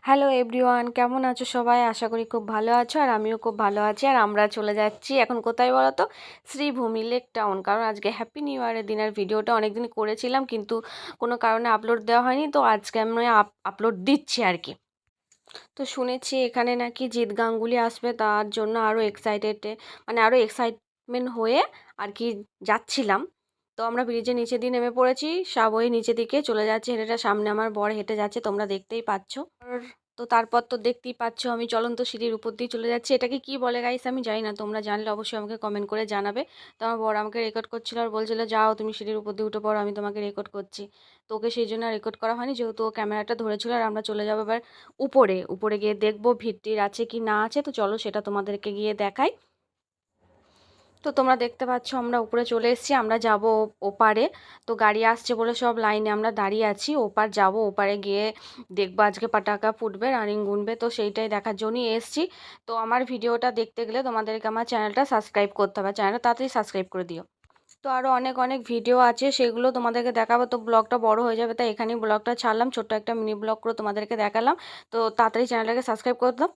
Hello everyone, কেমন আছো সবাই? আশা করি খুব ভালো আছো, আর আমিও খুব ভালো আছি। আর আমরা চলে যাচ্ছি এখন কোথায় বলো তো? Sreebhumi lake town. কারণ আজকে হ্যাপি নিউ ইয়ারের দিনের ভিডিওটা অনেকদিন করেছিলাম, কিন্তু কোনো কারণে আপলোড দেওয়া হয়নি, তো আজকে আমি আপলোড দিচ্ছি আর কি। তো শুনেছি এখানে নাকি জিৎ গাঙ্গুলি আসবে, তার জন্য আরও মানে আরও এক্সাইটমেন্ট হয়ে আর কি যাচ্ছিলাম। তো আমরা ব্রিজের নিচে দিয়ে নেমে পড়েছি, সাবওয়ে নিচে দিকে চলে যাচ্ছে হেঁটেটা। সামনে আমার বর হেঁটে যাচ্ছে, তোমরা দেখতেই পাচ্ছ। তো তারপর তো দেখতেই পাচ্ছ আমি চলন্ত সিঁড়ির উপর দিয়ে চলে যাচ্ছি। এটাকে কি বলে গাইস আমি জানি না, তোমরা জানলে অবশ্যই আমাকে কমেন্ট করে জানাবে। তো আমার বর আমাকে রেকর্ড করছিল আর বলছিল, যাও তুমি সিঁড়ির উপর দিয়ে উঠে পড়ো, আমি তোমাকে রেকর্ড করছি। তো ওকে সেই জন্য রেকর্ড করা হয়নি, যেহেতু ও ক্যামেরাটা ধরেছিল। আর আমরা চলে যাবো এবার উপরে। উপরে গিয়ে দেখবো ভিড়টির আছে কি না আছে। তো চলো সেটা তোমাদেরকে গিয়ে দেখাই। তো তোমরা দেখতে পাচ্ছ আমরা উপরে চলে এসেছি, আমরা যাব ওপারে। তো গাড়ি আসছে বলে সব লাইনে আমরা দাঁড়িয়ে আছি। ওপার যাব, ওপারে গিয়ে দেখবো আজকে পাটাকা ফুটবে, রানিং গুনবে, তো সেইটাই দেখার জন্যই এসেছি। তো আমার ভিডিওটা দেখতে গেলে তোমাদেরকে আমার চ্যানেলটা সাবস্ক্রাইব করতে হবে, চ্যানেলটা তাড়াতাড়ি সাবস্ক্রাইব করে দিও। তো আরও অনেক অনেক ভিডিও আছে, সেগুলো তোমাদেরকে দেখাবো। তো ব্লগটা বড় হয়ে যাবে, তাই এখানেই ব্লগটা ছাড়লাম, ছোট্ট একটা মিনি ব্লগ করে তোমাদেরকে দেখালাম। তো তাড়াতাড়ি চ্যানেলটাকে সাবস্ক্রাইব করে দাও।